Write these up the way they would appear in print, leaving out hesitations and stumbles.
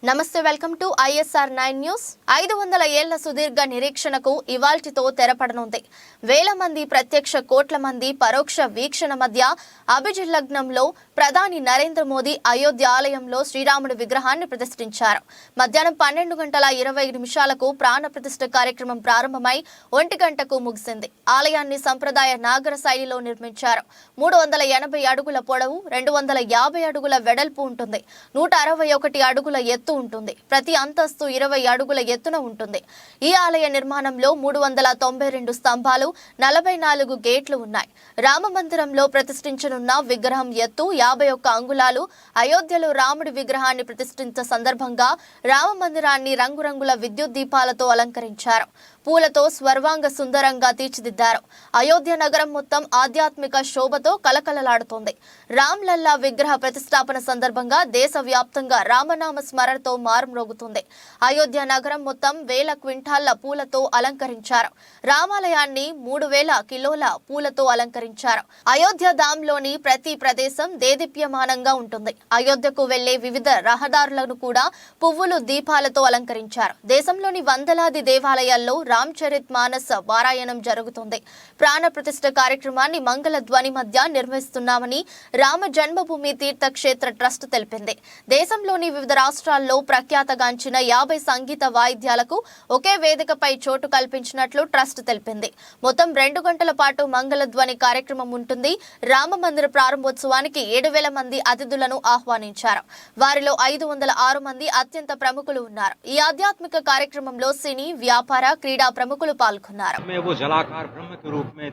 నమస్తే welcome to ISR 9 news 500 ఏళ్ల సుదీర్ఘ నిరీక్షణకు ఇవాల్టితో తెరపడనుంది. వేల మంది ప్రత్యక్ష కోట్ల మంది పరోక్ష వీక్షణ మధ్య అభిజిల్లగ్నంలో ప్రధాని నరేంద్ర మోదీ అయోధ్య ఆలయంలో శ్రీరాముడి విగ్రహాన్ని ప్రతిష్ఠించారు. మధ్యాహ్నం 12:20 ప్రాణ ప్రతిష్ఠ కార్యక్రమం ప్రారంభమై 1 గంటకు ముగిసింది. ఆలయాన్ని సంప్రదాయ నాగర శైలిలో నిర్మించారు. 380 అడుగుల పొడవు, 250 అడుగుల వెడల్పు ఉంటుంది. 161 అడుగుల ఎత్తు ఉంటుంది. ప్రతి అంతస్తు 20 అడుగుల ఎత్తున ఉంటుంది. ఈ ఆలయ నిర్మాణంలో 392 స్తంభాలు, 44 గేట్లు ఉన్నాయి. రామ మందిరంలో ప్రతిష్ఠించనున్న విగ్రహం ఎత్తు 51 అంగుళాలు. అయోధ్యలో రాముడి విగ్రహాన్ని ప్రతిష్ఠించ సందర్భంగా రామ మందిరాన్ని రంగురంగుల విద్యుత్ దీపాలతో అలంకరించారు. పూలతో స్వర్వాంగ సుందరంగా తీర్చిదిద్దారు. అయోధ్య నగరం మొత్తం ఆధ్యాత్మిక శోభతో కలకలలాడుతోంది. రామ్ లల్లా విగ్రహ ప్రతిష్టాపన సందర్భంగా దేశవ్యాప్తంగా రామనామ స్మరణతో మారుమ్రోగుతుంది. అయోధ్య నగరం మొత్తం వేల క్వింటాళ్ల పూలతో అలంకరించారు. రామాలయాన్ని 3000 కిలోల పూలతో అలంకరించారు. అయోధ్య ధామ్లోని ప్రతి ప్రదేశం దేదీప్యమానంగా ఉంటుంది. అయోధ్యకు వెళ్లే వివిధ రహదారులను కూడా పువ్వులు, దీపాలతో అలంకరించారు. దేశంలోని వందలాది దేవాలయాల్లో రామచరిత్ మానస్ పారాయణం జరుగుతుంది. ప్రాణ ప్రతిష్ఠ కార్యక్రమాన్ని మంగళ ధ్వని మధ్య నిర్వహిస్తున్నామని రామ జన్మభూమి తీర్థక్షేత్ర ట్రస్ట్ తెలిపింది. దేశంలోని వివిధ రాష్ట్రాల్లో ప్రఖ్యాతగాంచిన 50 సంగీత వాయిద్యాలకు ఒకే వేదికపై చోటు కల్పించినట్లు ట్రస్ట్ తెలిపింది. మొత్తం 2 గంటల పాటు మంగళ ధ్వని కార్యక్రమం ఉంటుంది. రామ మందిర ప్రారంభోత్సవానికి 7000 మంది అతిథులను ఆహ్వానించారు. వారిలో 506 మంది అత్యంత ప్రముఖులు ఉన్నారు. ఈ ఆధ్యాత్మిక కార్యక్రమంలో సినీ, వ్యాపార, क्रीड़ा प्रमुखुलु पाल्गొన్నారు. में वो जलाकार ब्रह्म के रूप में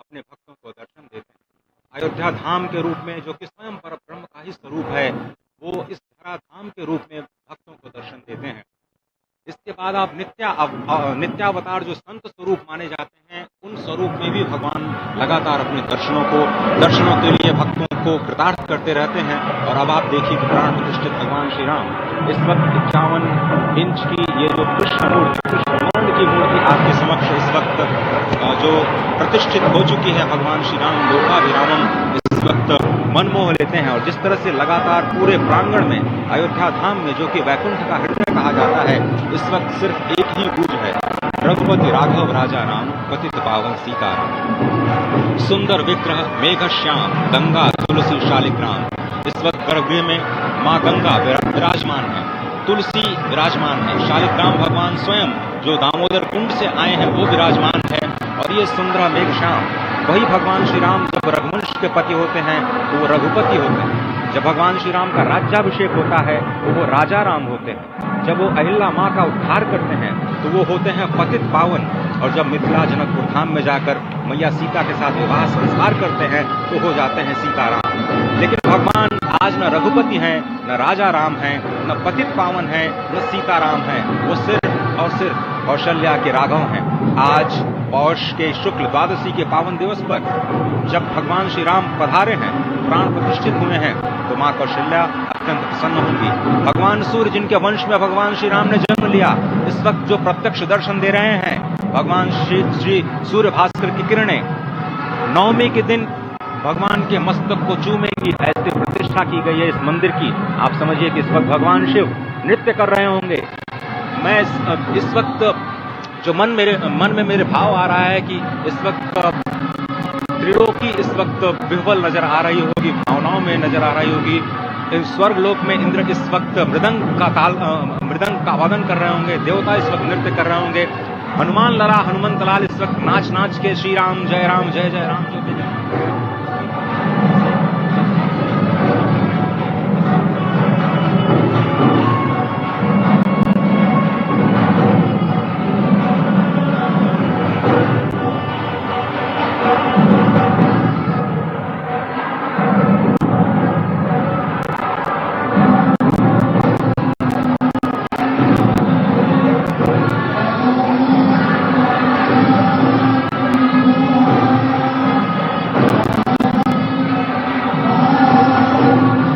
अपने भक्तों को दर्शन देते हैं. अयोध्या धाम के रूप में जो कि स्वयं पर ब्रह्म का ही स्वरूप है, वो इस धरा धाम के रूप में भक्तों को दर्शन देते हैं. इसके बाद आप नित्यावतार जो संत स्वरूप माने जाते हैं, उन स्वरूप में भी भगवान लगातार अपने दर्शनों के लिए भक्तों को कृतार्थ करते रहते हैं. और अब आप देखिए कि प्राण प्रतिष्ठित भगवान श्री राम इस वक्त 51 इंच की ये जो कृष्ण की मूर्ति आपके समक्ष इस वक्त जो प्रतिष्ठित हो चुकी है, भगवान श्री राम लोकाभिरामम इस वक्त मनमोह लेते हैं. और जिस तरह से लगातार पूरे प्रांगण में अयोध्या धाम में, जो कि वैकुंठ का हृदय कहा जाता है, इस वक्त सिर्फ एक ही गूंज है, रघुपति राघव राजा राम, पतित पावन सीताराम. सुंदर विग्रह मेघ श्याम, गंगा तुलसी शालिग्राम. इस वक्त गर्भगृह में माँ गंगा विराजमान है, तुलसी विराजमान है, शालिग्राम भगवान स्वयं जो दामोदर कुंड से आए हैं वो विराजमान है. और ये सुंदर मेघ श्याम, वही भगवान श्री राम जब रघुवंश के पति होते हैं तो वो रघुपति होते हैं. जब भगवान श्री राम का राज्याभिषेक होता है तो वो राजा राम होते हैं. जब वो अहिल्या माँ का उद्धार करते हैं तो वो होते हैं पतित पावन. और जब मिथिला जनकपुर धाम में जाकर मैया सीता के साथ विवाह संस्कार करते हैं तो हो जाते हैं सीताराम. लेकिन भगवान आज न रघुपति हैं, न राजा राम हैं, न पतित पावन हैं, न सीताराम हैं. वो सिर्फ और सिर्फ कौशल्या के राघव हैं. आज पौष के शुक्ल द्वादशी के पावन दिवस पर जब भगवान श्री राम पधारे हैं, प्राण प्रतिष्ठित हुए हैं, तो माँ कौशल्या अत्यंत प्रसन्न होंगी. भगवान सूर्य जिनके वंश में भगवान श्री राम ने जन्म लिया, इस वक्त जो प्रत्यक्ष दर्शन दे रहे हैं, भगवान श्री सूर्य भास्कर की किरणें नवमी के दिन भगवान के मस्तक को चूमेंगी. ऐसी प्रतिष्ठा की गई है इस मंदिर की. आप समझिए कि इस वक्त भगवान शिव नृत्य कर रहे होंगे. मैं इस वक्त जो मन में मेरे भाव आ रहा है कि इस वक्त त्रिलोकी इस वक्त विह्वल नजर आ रही होगी, भावनाओं में नजर आ रही होगी. स्वर्ग लोक में इंद्र इस वक्त मृदंग का वादन कर रहे होंगे, देवता इस वक्त नृत्य कर रहे होंगे. हनुमान लला हनुमंत लाल इस वक्त नाच के श्री राम जय राम जय जय राम जो